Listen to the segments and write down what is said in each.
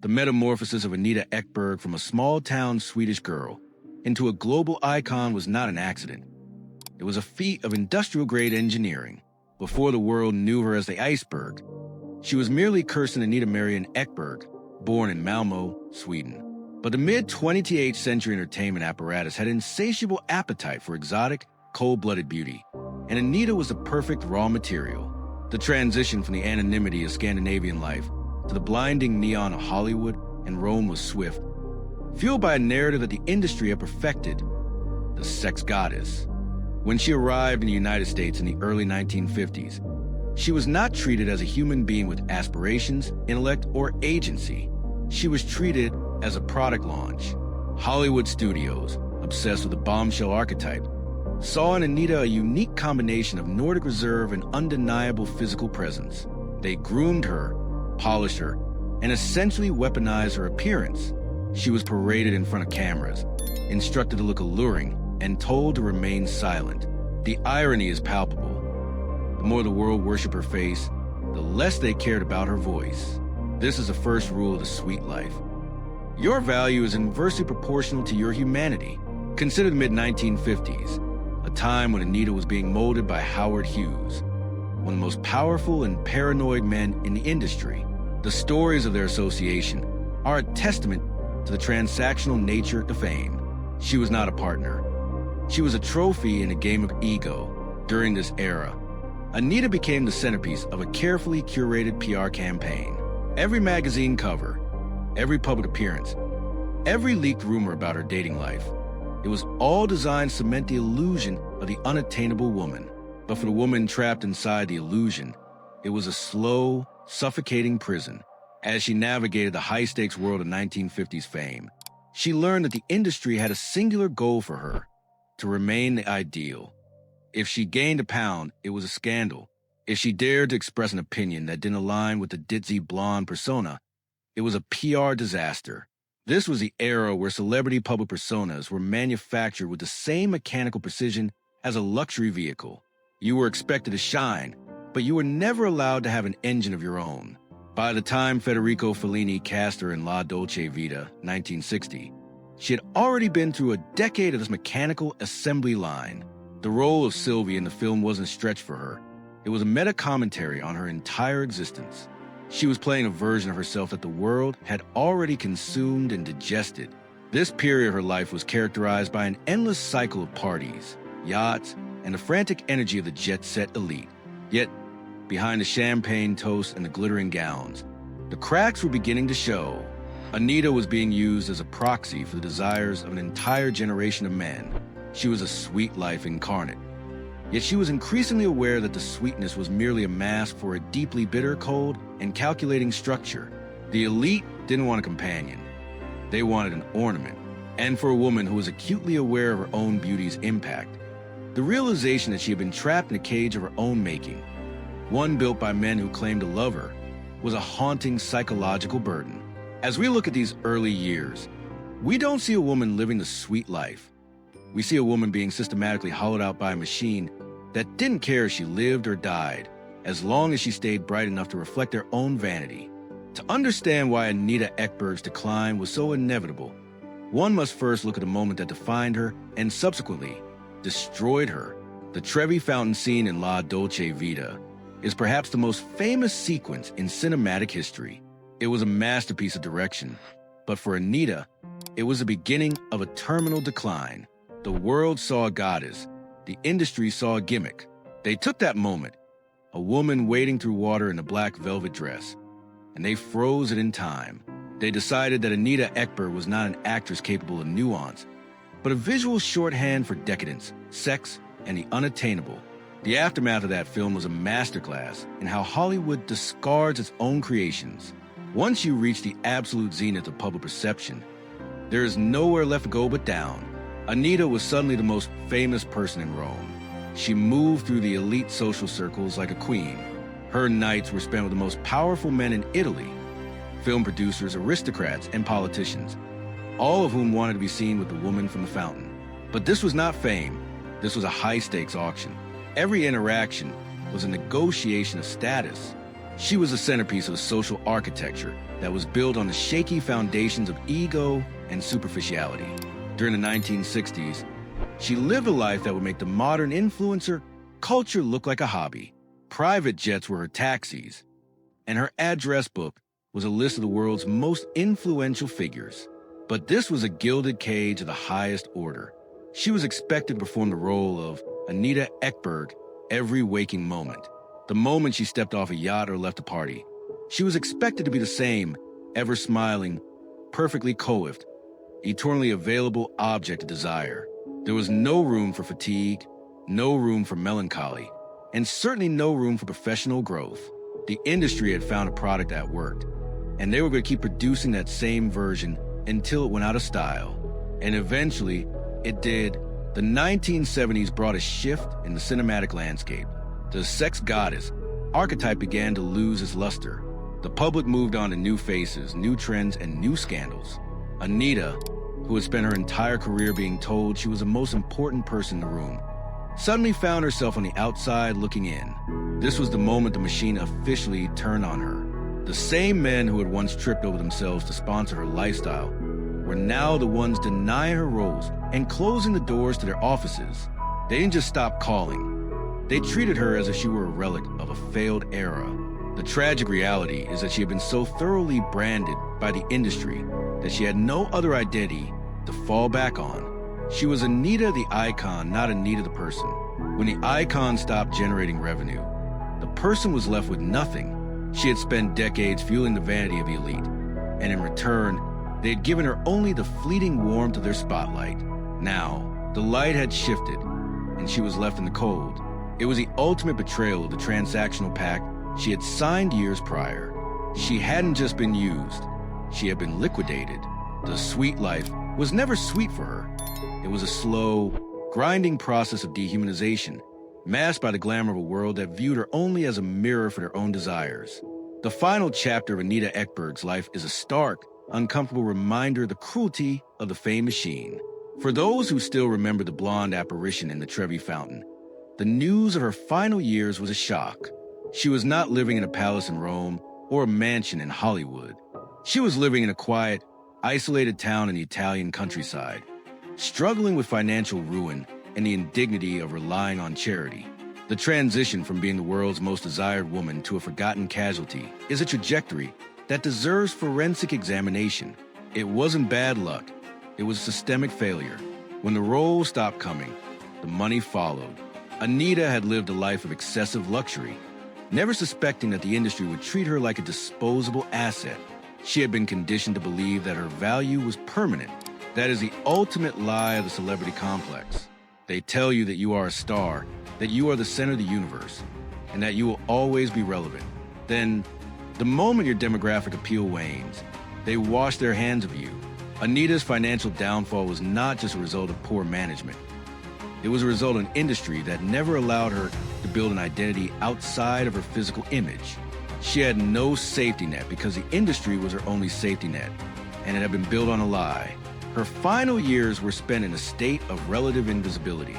The metamorphosis of Anita Ekberg from a small-town Swedish girl into a global icon was not an accident. It was a feat of industrial-grade engineering. Before the world knew her as the Iceberg, she was merely Kirsten Anita Marion Ekberg, born in Malmö, Sweden. But the mid-20th century entertainment apparatus had insatiable appetite for exotic, cold-blooded beauty, and Anita was the perfect raw material. The transition from the anonymity of Scandinavian life to the blinding neon of Hollywood and Rome was swift, fueled by a narrative that the industry had perfected, the sex goddess. When she arrived in the United States in the early 1950s, she was not treated as a human being with aspirations, intellect, or agency. She was treated as a product launch. Hollywood studios, obsessed with the bombshell archetype, saw in Anita a unique combination of Nordic reserve and undeniable physical presence. They groomed her, polished her, and essentially weaponized her appearance. She was paraded in front of cameras, instructed to look alluring, and told to remain silent. The irony is palpable. The more the world worshiped her face, the less they cared about her voice. This is the first rule of the sweet life. Your value is inversely proportional to your humanity. Consider the mid-1950s, a time when Anita was being molded by Howard Hughes, one of the most powerful and paranoid men in the industry. The stories of their association are a testament to the transactional nature of fame. She was not a partner. She was a trophy in a game of ego. During this era, Anita became the centerpiece of a carefully curated PR campaign. Every magazine cover, every public appearance, every leaked rumor about her dating life, it was all designed to cement the illusion of the unattainable woman. But for the woman trapped inside the illusion, it was a slow, suffocating prison. As she navigated the high-stakes world of 1950s fame, she learned that the industry had a singular goal for her: to remain the ideal. If she gained a pound, it was a scandal. If she dared to express an opinion that didn't align with the ditzy blonde persona, it was a PR disaster. This was the era where celebrity public personas were manufactured with the same mechanical precision as a luxury vehicle. You were expected to shine, but you were never allowed to have an engine of your own. By the time Federico Fellini cast her in La Dolce Vita, 1960, she had already been through a decade of this mechanical assembly line. The role of Sylvie in the film wasn't stretched for her. It was a meta-commentary on her entire existence. She was playing a version of herself that the world had already consumed and digested. This period of her life was characterized by an endless cycle of parties, yachts, and the frantic energy of the jet-set elite. Yet, behind the champagne toast and the glittering gowns, the cracks were beginning to show. Anita was being used as a proxy for the desires of an entire generation of men. She was a sweet life incarnate. Yet she was increasingly aware that the sweetness was merely a mask for a deeply bitter, cold, and calculating structure. The elite didn't want a companion. They wanted an ornament. And for a woman who was acutely aware of her own beauty's impact, the realization that she had been trapped in a cage of her own making, one built by men who claimed to love her, was a haunting psychological burden. As we look at these early years, we don't see a woman living the sweet life. We see a woman being systematically hollowed out by a machine that didn't care if she lived or died, as long as she stayed bright enough to reflect their own vanity. To understand why Anita Ekberg's decline was so inevitable, one must first look at the moment that defined her and subsequently destroyed her. The Trevi Fountain scene in La Dolce Vita is perhaps the most famous sequence in cinematic history. It was a masterpiece of direction, but for Anita, it was the beginning of a terminal decline. The world saw a goddess. The industry saw a gimmick. They took that moment, a woman wading through water in a black velvet dress, and they froze it in time. They decided that Anita Ekberg was not an actress capable of nuance, but a visual shorthand for decadence, sex, and the unattainable. The aftermath of that film was a masterclass in how Hollywood discards its own creations. Once you reach the absolute zenith of public perception, there is nowhere left to go but down. Anita was suddenly the most famous person in Rome. She moved through the elite social circles like a queen. Her nights were spent with the most powerful men in Italy, film producers, aristocrats, and politicians, all of whom wanted to be seen with the woman from the fountain. But this was not fame. This was a high-stakes auction. Every interaction was a negotiation of status. She was the centerpiece of a social architecture that was built on the shaky foundations of ego and superficiality. During the 1960s, she lived a life that would make the modern influencer culture look like a hobby. Private jets were her taxis, and her address book was a list of the world's most influential figures. But this was a gilded cage of the highest order. She was expected to perform the role of Anita Ekberg every waking moment. The moment she stepped off a yacht or left a party, she was expected to be the same, ever-smiling, perfectly coiffed, eternally available object of desire. There was no room for fatigue, no room for melancholy, and certainly no room for professional growth. The industry had found a product that worked, and they were going to keep producing that same version until it went out of style. And eventually, it did. The 1970s brought a shift in the cinematic landscape. The sex goddess archetype began to lose its luster. The public moved on to new faces, new trends, and new scandals. Anita, who had spent her entire career being told she was the most important person in the room, suddenly found herself on the outside looking in. This was the moment the machine officially turned on her. The same men who had once tripped over themselves to sponsor her lifestyle were now the ones denying her roles and closing the doors to their offices. They didn't just stop calling. They treated her as if she were a relic of a failed era. The tragic reality is that she had been so thoroughly branded by the industry that she had no other identity to fall back on. She was Anita the icon, not Anita the person. When the icon stopped generating revenue, the person was left with nothing. She had spent decades fueling the vanity of the elite, and in return, they had given her only the fleeting warmth of their spotlight. Now, the light had shifted, and she was left in the cold. It was the ultimate betrayal of the transactional pact she had signed years prior. She hadn't just been used, she had been liquidated. The sweet life was never sweet for her. It was a slow, grinding process of dehumanization, masked by the glamour of a world that viewed her only as a mirror for their own desires. The final chapter of Anita Ekberg's life is a stark, uncomfortable reminder of the cruelty of the fame machine. For those who still remember the blonde apparition in the Trevi Fountain, the news of her final years was a shock. She was not living in a palace in Rome or a mansion in Hollywood. She was living in a quiet, isolated town in the Italian countryside, struggling with financial ruin and the indignity of relying on charity. The transition from being the world's most desired woman to a forgotten casualty is a trajectory that deserves forensic examination. It wasn't bad luck. It was systemic failure. When the roles stopped coming, the money followed. Anita had lived a life of excessive luxury, never suspecting that the industry would treat her like a disposable asset. She had been conditioned to believe that her value was permanent. That is the ultimate lie of the celebrity complex. They tell you that you are a star, that you are the center of the universe, and that you will always be relevant. Then, the moment your demographic appeal wanes, they wash their hands of you. Anita's financial downfall was not just a result of poor management. It was a result of an industry that never allowed her to build an identity outside of her physical image. She had no safety net because the industry was her only safety net, and it had been built on a lie. Her final years were spent in a state of relative invisibility.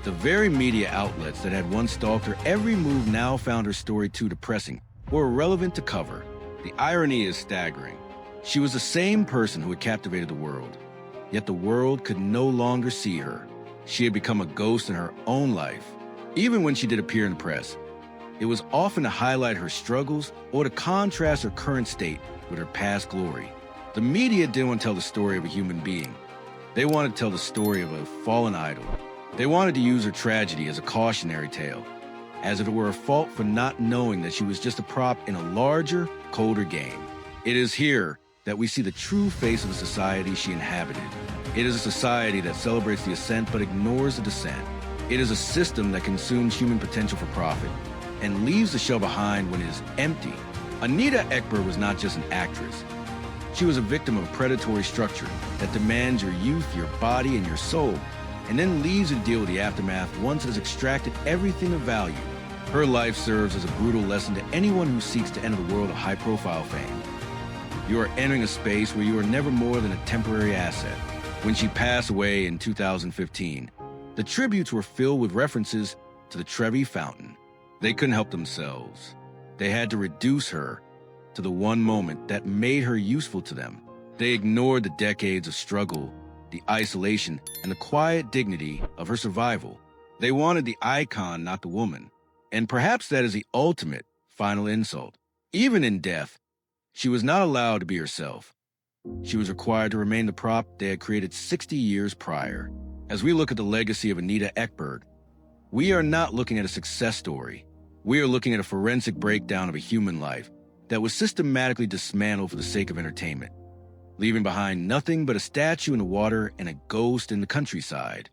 The very media outlets that had once stalked her every move now found her story too depressing or irrelevant to cover. The irony is staggering. She was the same person who had captivated the world, yet the world could no longer see her. She had become a ghost in her own life. Even when she did appear in the press, it was often to highlight her struggles or to contrast her current state with her past glory. The media didn't want to tell the story of a human being. They wanted to tell the story of a fallen idol. They wanted to use her tragedy as a cautionary tale, as if it were a fault for not knowing that she was just a prop in a larger, colder game. It is here that we see the true face of the society she inhabited. It is a society that celebrates the ascent but ignores the descent. It is a system that consumes human potential for profit and leaves the shell behind when it is empty. Anita Ekberg was not just an actress. She was a victim of a predatory structure that demands your youth, your body, and your soul, and then leaves you to deal with the aftermath once it has extracted everything of value. Her life serves as a brutal lesson to anyone who seeks to enter the world of high-profile fame. You are entering a space where you are never more than a temporary asset. When she passed away in 2015, the tributes were filled with references to the Trevi Fountain. They couldn't help themselves. They had to reduce her to the one moment that made her useful to them. They ignored the decades of struggle, the isolation, and the quiet dignity of her survival. They wanted the icon, not the woman. And perhaps that is the ultimate final insult. Even in death, she was not allowed to be herself. She was required to remain the prop they had created 60 years prior. As we look at the legacy of Anita Ekberg, we are not looking at a success story. We are looking at a forensic breakdown of a human life that was systematically dismantled for the sake of entertainment, leaving behind nothing but a statue in the water and a ghost in the countryside.